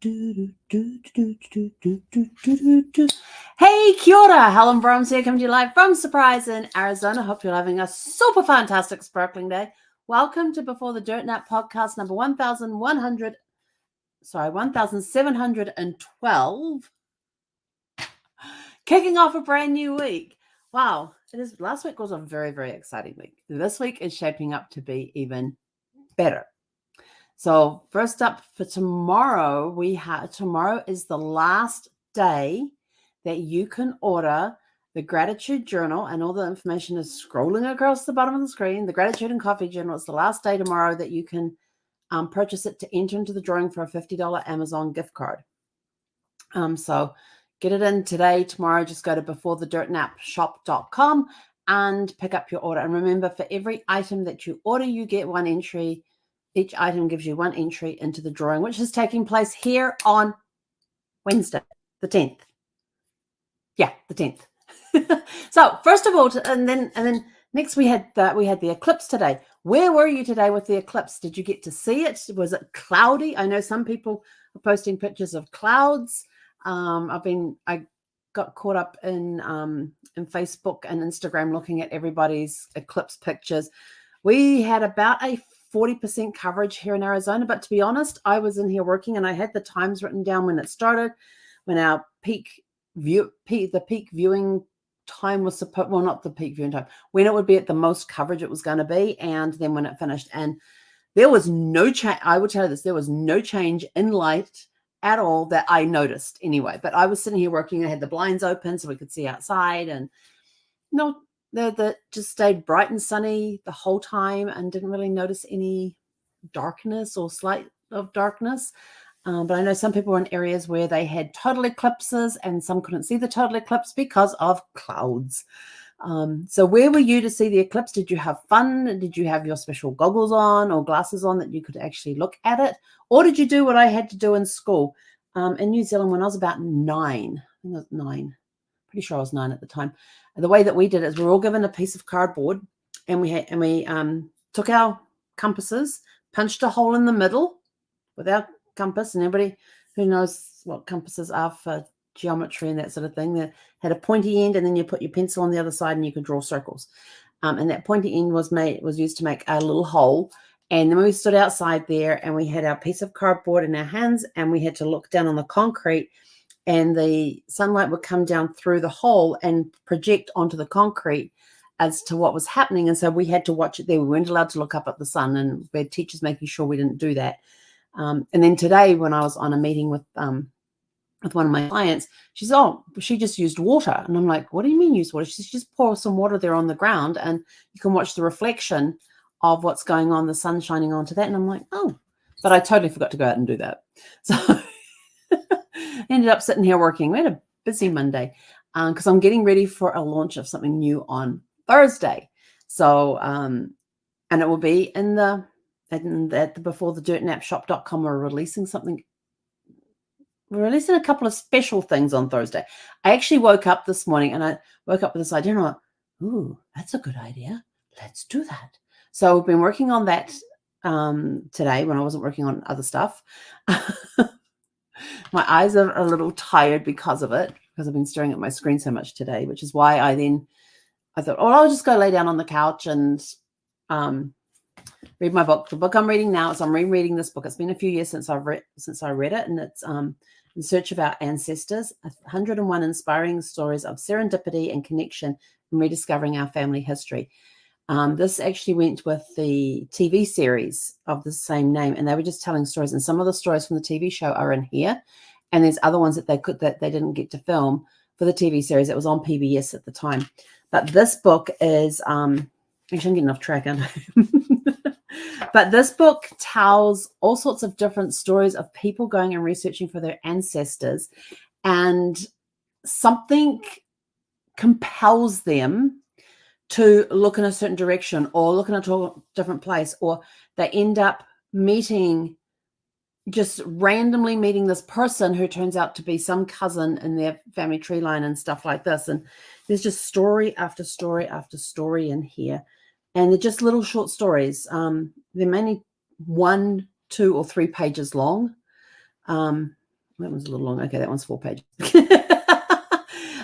Hey, kia ora. Helen Brahms here, coming to you live from Surprise in Arizona. Hope you're having a super fantastic, sparkling day. Welcome to Before the Dirt Nap podcast number 1712. Kicking off a brand new week. Wow, it is. Last week was a very, very exciting week. This week is shaping up to be even better. So first up for tomorrow, tomorrow is the last day that you can order the gratitude journal, and all the information is scrolling across the bottom of the screen. The gratitude and coffee journal is the last day tomorrow that you can purchase it to enter into the drawing for a $50 Amazon gift card. So get it in today, tomorrow. Just go to beforethedirtnapshop.com and pick up your order. And remember, for every item that you order, you get one entry. Each item gives you one entry into the drawing, which is taking place here on Wednesday, the 10th. Yeah, the 10th. So first of all, and then next we had the eclipse today. Where were you today with the eclipse? Did you get to see it? Was it cloudy? I know some people are posting pictures of clouds. I got caught up in Facebook and Instagram looking at everybody's eclipse pictures. We had about a 40% coverage here in Arizona, but to be honest, I was in here working and I had the times written down when it started, when our the peak viewing time was supposed, well, not the peak viewing time, when it would be at the most coverage it was going to be, and then when it finished. And there was no change. I will tell you this, there was no change in light at all that I noticed anyway. But I was sitting here working. I had the blinds open so we could see outside, and that just stayed bright and sunny the whole time and didn't really notice any darkness or slight of darkness. But I know some people were in areas where they had total eclipses and some couldn't see the total eclipse because of clouds. So where were you to see the eclipse? Did you have fun? Did you have your special goggles on or glasses on that you could actually look at it? Or did you do what I had to do in school? In New Zealand, when I was about 9, I think I was 9, pretty sure I was 9 at the time. The way that we did it is we were all given a piece of cardboard, and we took our compasses, punched a hole in the middle with our compass, and everybody who knows what compasses are for geometry and that sort of thing, they had a pointy end, and then you put your pencil on the other side and you could draw circles. And that pointy end was used to make a little hole. And then we stood outside there and we had our piece of cardboard in our hands, and we had to look down on the concrete, and the sunlight would come down through the hole and project onto the concrete as to what was happening. And so we had to watch it there. We weren't allowed to look up at the sun, and we had teachers making sure we didn't do that. And then today, when I was on a meeting with one of my clients, she said, she just used water. And I'm like, what do you mean use water? She says, just pour some water there on the ground and you can watch the reflection of what's going on, the sun shining onto that. And I'm like, oh, but I totally forgot to go out and do that. So ended up sitting here working. We had a busy Monday because I'm getting ready for a launch of something new on Thursday. So, and it will be at the beforethedirtnapshop.com. We're releasing a couple of special things on Thursday. I actually woke up this morning and I woke up with this idea, and I'm like, ooh, that's a good idea. Let's do that. So we've been working on that today when I wasn't working on other stuff. My eyes are a little tired because of it, because I've been staring at my screen so much today, which is why I thought, I'll just go lay down on the couch and read my book. The book I'm reading now is I'm rereading this book. It's been a few years since I read it, and it's In Search of Our Ancestors, 101 Inspiring Stories of Serendipity and Connection in Rediscovering Our Family History. This actually went with the TV series of the same name, and they were just telling stories. And some of the stories from the TV show are in here, and there's other ones that they didn't get to film for the TV series. It was on PBS at the time. But this book is actually, I'm getting off track, aren't I? But this book tells all sorts of different stories of people going and researching for their ancestors, and something compels them to look in a certain direction or look in a different place, or they end up just randomly meeting this person who turns out to be some cousin in their family tree line and stuff like this. And there's just story after story after story in here. And they're just little short stories. They're mainly 1, 2, or 3 pages long. That one's a little long. Okay, that one's 4 pages.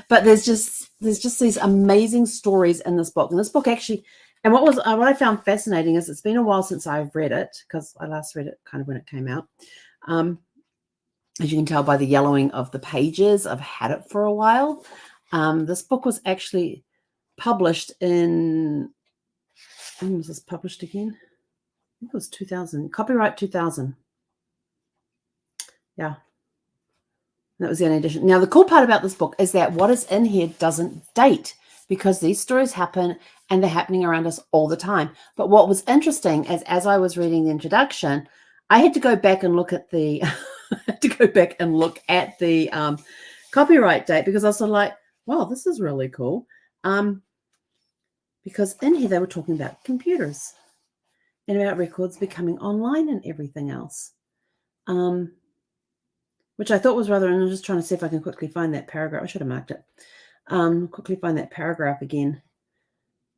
But there's just these amazing stories in this book. And this book actually, and what I found fascinating is it's been a while since I've read it, because I last read it kind of when it came out. As you can tell by the yellowing of the pages, I've had it for a while. This book was actually published in, when was this published again? I think it was 2000, copyright 2000. Yeah. That was the only edition. Now, the cool part about this book is that what is in here doesn't date, because these stories happen and they're happening around us all the time. But what was interesting is, as I was reading the introduction, I had to go back and look at the copyright date, because I was sort of like, wow, this is really cool. Because in here they were talking about computers and about records becoming online and everything else. Which I thought was rather, and I'm just trying to see if I can quickly find that paragraph. I should have marked it. Quickly find that paragraph again,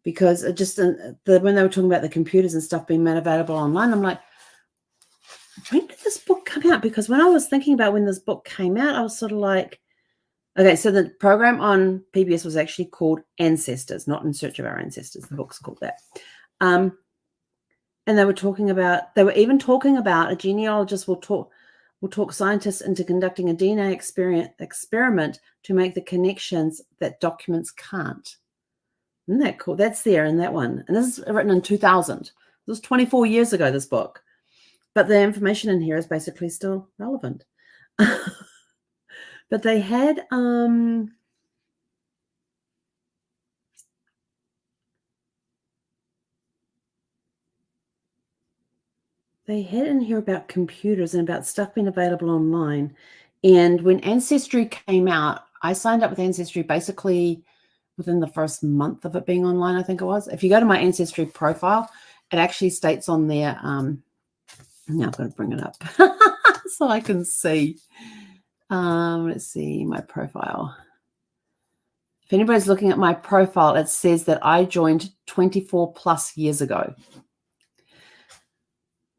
because it just, when they were talking about the computers and stuff being made available online, I'm like, when did this book come out? Because when I was thinking about when this book came out, I was sort of like, okay, so the program on PBS was actually called Ancestors, not In Search of Our Ancestors. The book's called that. And they were even talking about a genealogist will talk scientists into conducting a DNA experiment to make the connections that documents can't. Isn't that cool? That's there in that one. And this is written in 2000. This was 24 years ago, this book. But the information in here is basically still relevant. But they had in here about computers and about stuff being available online. And when Ancestry came out, I signed up with Ancestry basically within the first month of it being online, I think it was. If you go to my Ancestry profile, it actually states on there, now I've got to bring it up so I can see. Let's see, my profile. If anybody's looking at my profile, it says that I joined 24 plus years ago.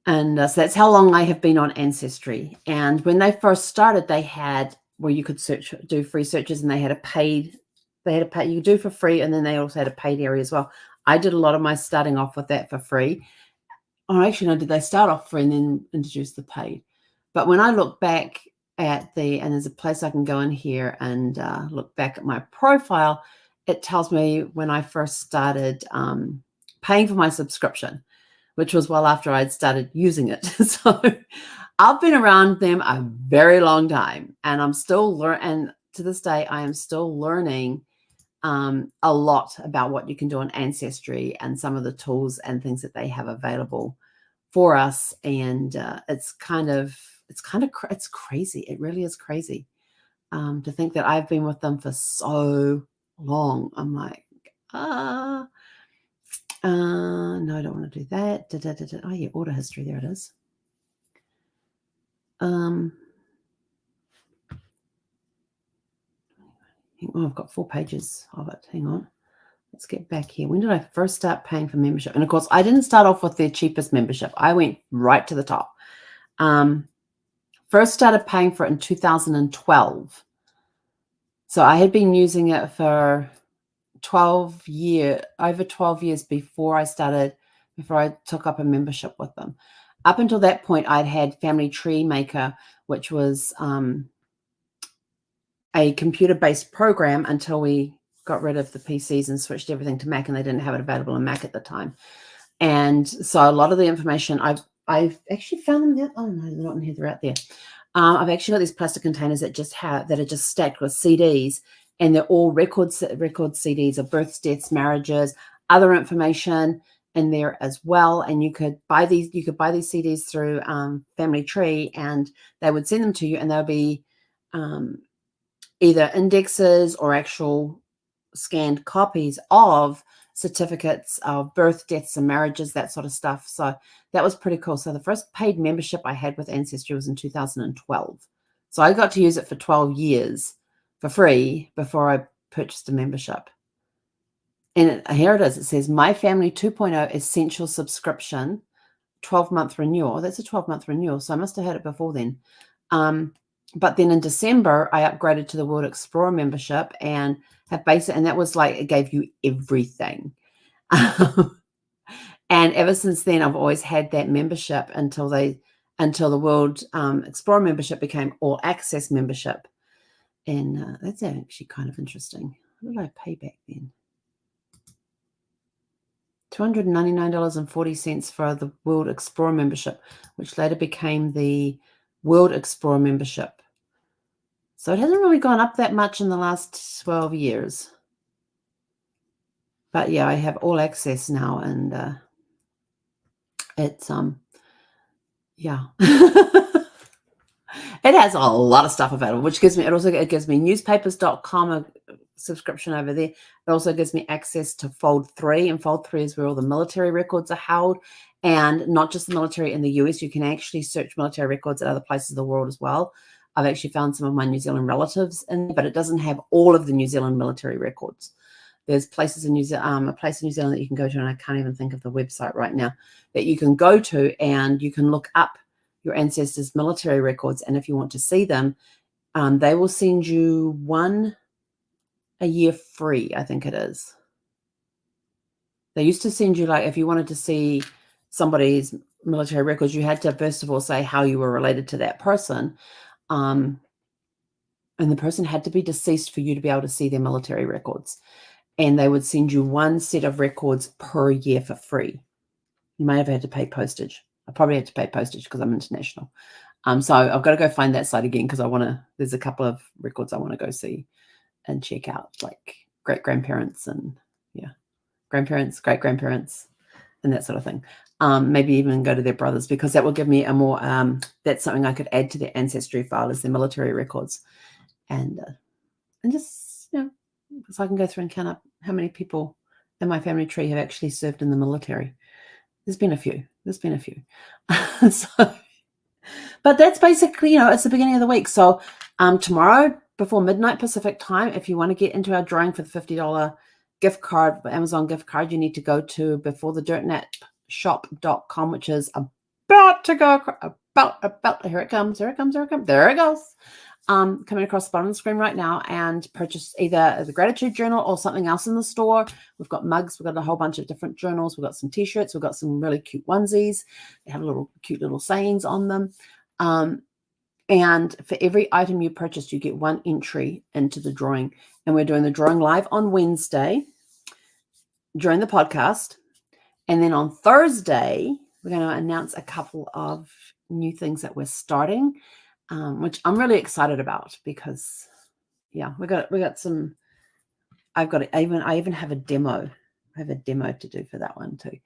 And so that's how long I have been on Ancestry. And when they first started, they had where you could do free searches, and they had a paid, you could do for free, and then they also had a paid area as well. I did a lot of my starting off with that for free. Oh, actually, no, did they start off free and then introduce the paid? But when I look back at and there's a place I can go in here and look back at my profile, it tells me when I first started paying for my subscription, which was well after I'd started using it. So I've been around them a very long time, and I'm still learning. And to this day, I am still learning a lot about what you can do on Ancestry and some of the tools and things that they have available for us. And it's crazy. It really is crazy to think that I've been with them for so long. I'm like, no, I don't want to do that. Oh yeah, order history. There it is. I've got 4 pages of it. Hang on. Let's get back here. When did I first start paying for membership? And of course, I didn't start off with their cheapest membership. I went right to the top. First started paying for it in 2012. So I had been using it for over 12 years before I took up a membership with them. Up until that point, I'd had Family Tree Maker, which was a computer-based program until we got rid of the PCs and switched everything to Mac, and they didn't have it available on Mac at the time. And so a lot of the information I've actually found them there. Oh no, they're not in here, they're out there. I've actually got these plastic containers that are just stacked with CDs, and they're all record CDs of births, deaths, marriages, other information in there as well. And you could buy these CDs through Family Tree, and they would send them to you, and they'll be either indexes or actual scanned copies of certificates of birth, deaths, and marriages, that sort of stuff. So that was pretty cool. So the first paid membership I had with Ancestry was in 2012. So I got to use it for 12 years for free before I purchased a membership. And here it is. It says My Family 2.0 Essential Subscription, 12-month renewal. That's a 12-month renewal. So I must have had it before then. But then in December, I upgraded to the World Explorer membership and have basic, and that was like, it gave you everything. And ever since then, I've always had that membership until the World Explorer membership became all access membership. And that's actually kind of interesting. What did I pay back then? $299.40 for the World Explorer membership, which later became the World Explorer membership. So it hasn't really gone up that much in the last 12 years. But yeah, I have all access now, and it's yeah. It has a lot of stuff available, which gives me, it gives me newspapers.com, a subscription over there. It also gives me access to Fold 3, and Fold 3 is where all the military records are held, and not just the military in the US. You can actually search military records at other places of the world as well. I've actually found some of my New Zealand relatives in there, but it doesn't have all of the New Zealand military records. There's places in New Zealand, a place in New Zealand that you can go to, and I can't even think of the website right now, that you can go to and you can look up your ancestors' military records. And if you want to see them, they will send you one a year free, I think it is. They used to send you, like, if you wanted to see somebody's military records, you had to first of all say how you were related to that person. And the person had to be deceased for you to be able to see their military records. And they would send you one set of records per year for free. You may have had to pay postage. I probably had to pay postage because I'm international. So I've got to go find that site again, because there's a couple of records I want to go see and check out, like great-grandparents and grandparents, great-grandparents, and that sort of thing. Maybe even go to their brothers, because that will give me a more, that's something I could add to their ancestry file, is their military records. And just, so I can go through and count up how many people in my family tree have actually served in the military. There's been a few. But that's basically, it's the beginning of the week. So tomorrow before midnight Pacific time, if you want to get into our drawing for the $50 gift card, Amazon gift card, you need to go to beforethedirtnetshop.com, which is about to go, here it comes. There it goes. Coming across the bottom of the screen right now, and purchase either the gratitude journal or something else in the store. We've got mugs. We've got a whole bunch of different journals. We've got some t-shirts. We've got some really cute onesies. They have cute little sayings on them. And for every item you purchase, you get one entry into the drawing. And we're doing the drawing live on Wednesday during the podcast. And then on Thursday, we're going to announce a couple of new things that we're starting, which I'm really excited about, because we got some, I even have a demo. I have a demo to do for that one too.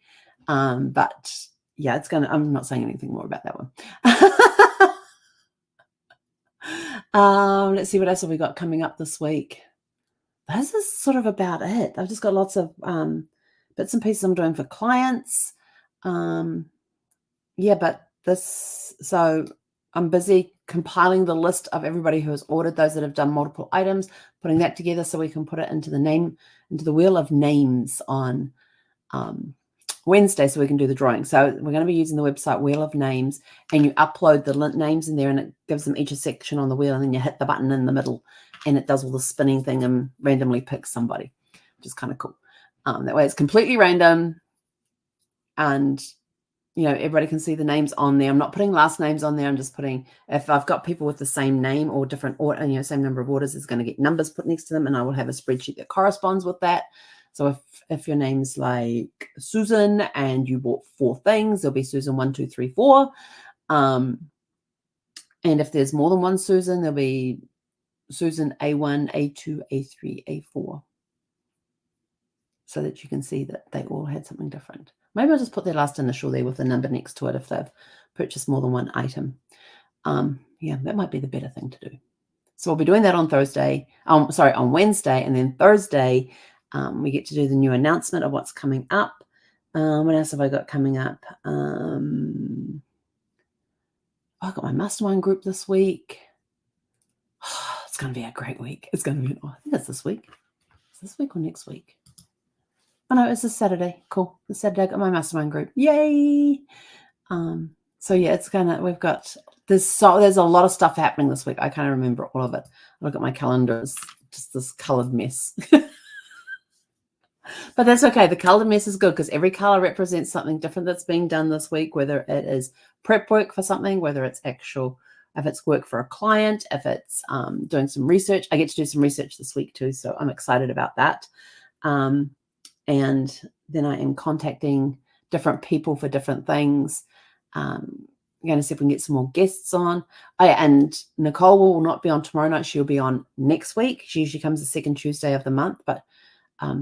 But yeah, I'm not saying anything more about that one. Let's see, what else have we got coming up this week? This is sort of about it. I've just got lots of bits and pieces I'm doing for clients. So I'm busy compiling the list of everybody who has ordered, those that have done multiple items, putting that together so we can put it into the wheel of names on Wednesday, so we can do the drawing. So we're going to be using the website Wheel of Names, and you upload the names in there, and it gives them each a section on the wheel, and then you hit the button in the middle, and it does all the spinning thing and randomly picks somebody, which is kind of cool. That way it's completely random, and everybody can see the names on there. I'm not putting last names on there. I'm just putting, if I've got people with the same name or different order, same number of orders, it's going to get numbers put next to them, and I will have a spreadsheet that corresponds with that. So if your name's like Susan and you bought 4 things, there'll be Susan 1, 2, 3, 4. And if there's more than one Susan, there'll be Susan A1, A2, A3, A4. So that you can see that they all had something different. Maybe I'll just put their last initial there with a number next to it if they've purchased more than one item. That might be the better thing to do. So we'll be doing that on Wednesday, and then Thursday, we get to do the new announcement of what's coming up. What else have I got coming up? I've got my mastermind group this week. It's going to be a great week. It's going to be, I think it's this week. Is this week or next week? Oh, no, it's this Saturday. Cool. This Saturday, I got my mastermind group. Yay! We've got there's a lot of stuff happening this week. I can't remember all of it. Look at my calendar. It's just this colored mess. But that's okay. The colored mess is good because every color represents something different that's being done this week, whether it is prep work for something, whether it's if it's work for a client, if it's doing some research. I get to do some research this week too, so I'm excited about that. And then I am contacting different people for different things. I'm going to see if we can get some more guests on. And Nicole will not be on tomorrow night. She'll be on next week. She usually comes the second Tuesday of the month, but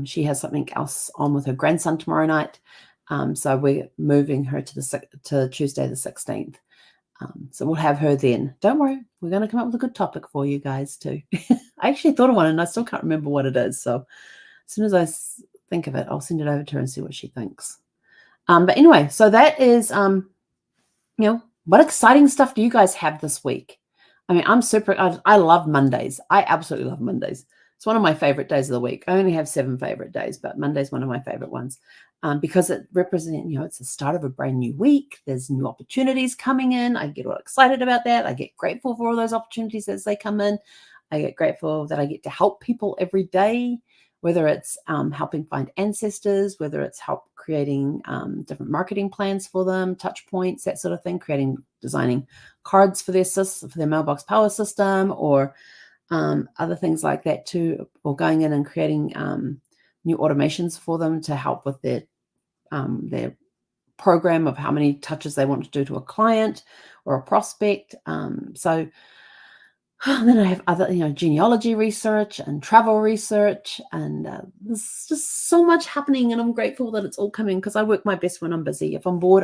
she has something else on with her grandson tomorrow night. So we're moving her to Tuesday the 16th. So we'll have her then. Don't worry. We're going to come up with a good topic for you guys too. I actually thought of one and I still can't remember what it is. So as soon as I think of it, I'll send it over to her and see what she thinks. But anyway, so that is, what exciting stuff do you guys have this week? I mean, I love Mondays. I absolutely love Mondays. It's one of my favorite days of the week. I only have 7 favorite days, but Monday's one of my favorite ones because it represents, it's the start of a brand new week. There's new opportunities coming in. I get all excited about that. I get grateful for all those opportunities as they come in. I get grateful that I get to help people every day, whether it's helping find ancestors, whether it's help creating different marketing plans for them, touch points, that sort of thing, designing cards for their mailbox power system, or other things like that too, or going in and creating new automations for them to help with their program of how many touches they want to do to a client or a prospect. So then I have other, genealogy research and travel research, and there's just so much happening, and I'm grateful that it's all coming because I work my best when I'm busy. If I'm bored,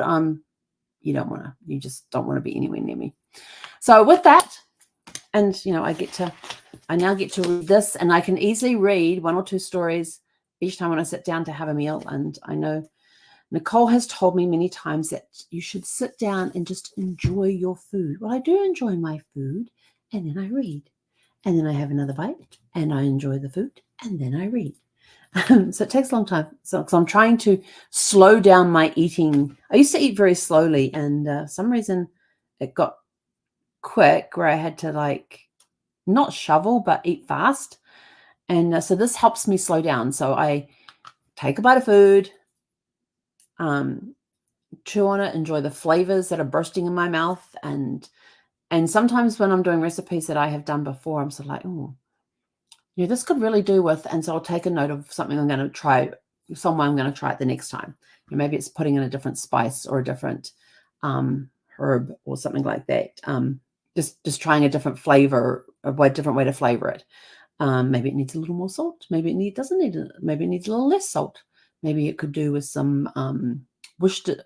you just don't want to be anywhere near me. So with that, and I now get to read this, and I can easily read 1 or 2 stories each time when I sit down to have a meal. And I know Nicole has told me many times that you should sit down and just enjoy your food. Well, I do enjoy my food, and then I read, and then I have another bite, and I enjoy the food, and then I read. So it takes a long time. So I'm trying to slow down my eating. I used to eat very slowly, and for some reason it got quick where I had to not shovel, but eat fast. And so this helps me slow down. So I take a bite of food, chew on it, enjoy the flavors that are bursting in my mouth. And sometimes when I'm doing recipes that I have done before, I'm sort of like, oh, this could really do with, and so I'll take a note of something I'm going to try, somewhere I'm going to try it the next time. Maybe it's putting in a different spice or a different herb or something like that. Just trying a different flavor, a different way to flavor it. Maybe it needs a little more salt. Maybe it doesn't need it. Maybe it needs a little less salt. Maybe it could do with some Worcester.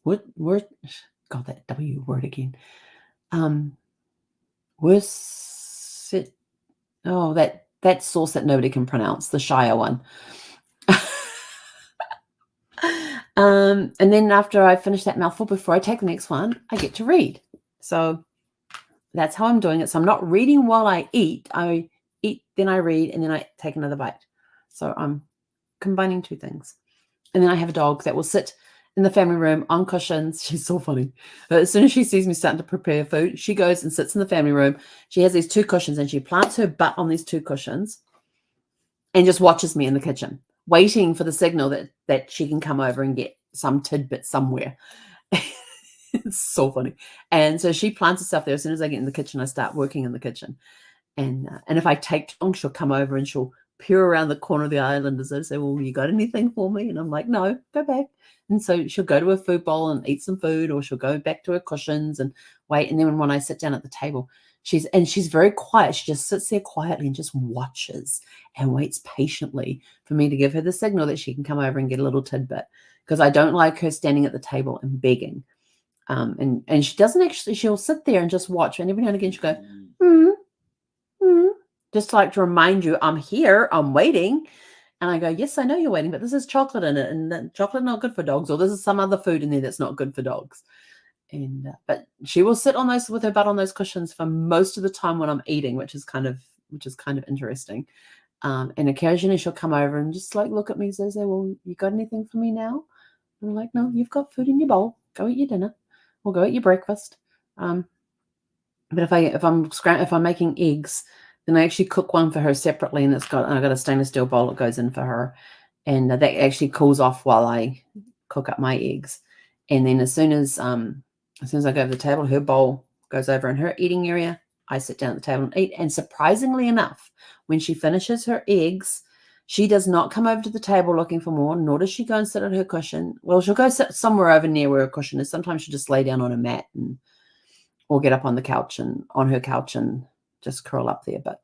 God, that W word again. Worcester. Oh, that sauce that nobody can pronounce, the Shire one. And then after I finish that mouthful, before I take the next one, I get to read. So that's how I'm doing it. So I'm not reading while I eat. I eat, then I read, and then I take another bite. So I'm combining 2 things. And then I have a dog that will sit in the family room on cushions. She's so funny. But as soon as she sees me starting to prepare food, she goes and sits in the family room. She has these 2 cushions, and she plants her butt on these 2 cushions and just watches me in the kitchen, waiting for the signal that she can come over and get some tidbit somewhere. It's so funny. And so she plants herself there. As soon as I get in the kitchen, I start working in the kitchen. And if I take too long, she'll come over and she'll peer around the corner of the island as I say, well, you got anything for me? And I'm like, no, go back. And so she'll go to her food bowl and eat some food, or she'll go back to her cushions and wait. And then when I sit down at the table, she's very quiet. She just sits there quietly and just watches and waits patiently for me to give her the signal that she can come over and get a little tidbit, because I don't like her standing at the table and begging. And she doesn't actually, she'll sit there and just watch. And every now and again she'll go, just to remind you, I'm here, I'm waiting. And I go, yes, I know you're waiting, but this is chocolate in it, and chocolate not good for dogs, or this is some other food in there that's not good for dogs. And but she will sit on those with her butt on those cushions for most of the time when I'm eating, which is kind of interesting. And occasionally she'll come over and just look at me and say, well, you got anything for me now? And I'm like, no, you've got food in your bowl. Go eat your dinner, or go eat your breakfast. But if I'm making eggs, then I actually cook one for her separately, and I've got a stainless steel bowl that goes in for her, and that actually cools off while I cook up my eggs. And then as soon as I go over the table, her bowl goes over in her eating area. I sit down at the table and eat. And surprisingly enough, when she finishes her eggs, she does not come over to the table looking for more, nor does she go and sit at her cushion. Well, she'll go sit somewhere over near where her cushion is. Sometimes she'll just lay down on a mat or get up on her couch and just curl up there. But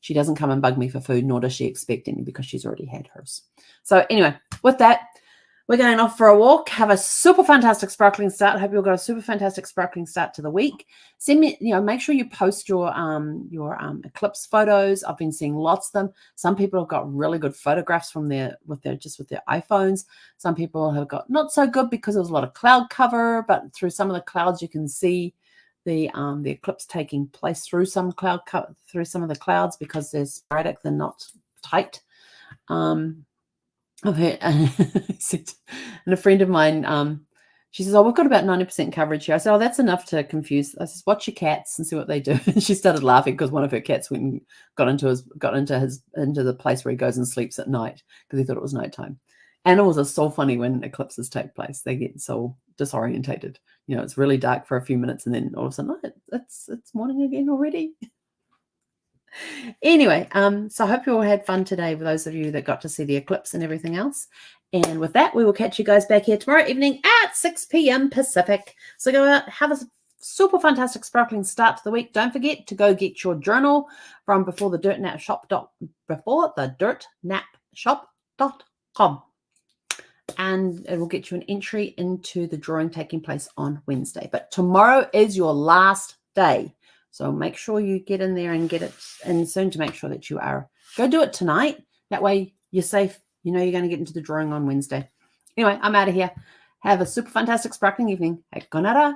she doesn't come and bug me for food, nor does she expect any because she's already had hers. So anyway, with that, we're going off for a walk. Have a super fantastic sparkling start. I hope you've got a super fantastic sparkling start to the week. Send me, make sure you post your eclipse photos. I've been seeing lots of them. Some people have got really good photographs from with their iPhones. Some people have got not so good because there's a lot of cloud cover, but through some of the clouds you can see the eclipse taking place through some of the clouds because they're sporadic, they're not tight. I've heard, and a friend of mine, she says, "Oh, we've got about 90% coverage here." I said, "Oh, that's enough to confuse." I said, "Watch your cats and see what they do." And she started laughing because one of her cats went and got into the place where he goes and sleeps at night because he thought it was nighttime. Animals are so funny when eclipses take place; they get so disorientated. It's really dark for a few minutes, and then all of a sudden, it's morning again already. Anyway, so I hope you all had fun today with those of you that got to see the eclipse and everything else. And with that, we will catch you guys back here tomorrow evening at 6 p.m. Pacific. So go out, have a super fantastic sparkling start to the week. Don't forget to go get your journal from beforethedirtnapshop.com. And it will get you an entry into the drawing taking place on Wednesday. But tomorrow is your last day. So make sure you get in there and get it in soon to make sure that you are. Go do it tonight. That way you're safe. You're going to get into the drawing on Wednesday. Anyway, I'm out of here. Have a super fantastic sparkling evening. Hey, konara.